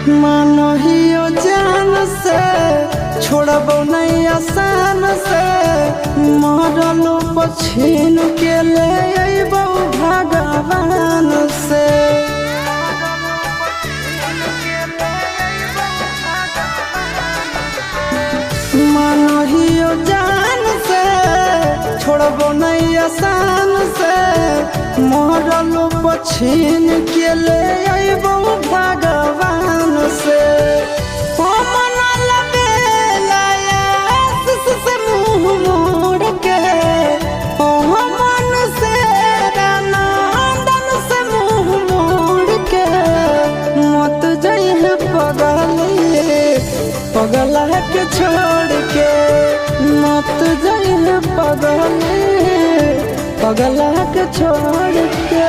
मानहियो जान से छोड़बो नहीं आसान से मरलो पछीन के ले अइबो भगवान से। मानहियो जान से छोड़बो नहीं आसान से मरलो पछीन के ले अइबो भगवान से। पगला के छोड़ के मत जाइए पगला के छोड़ के।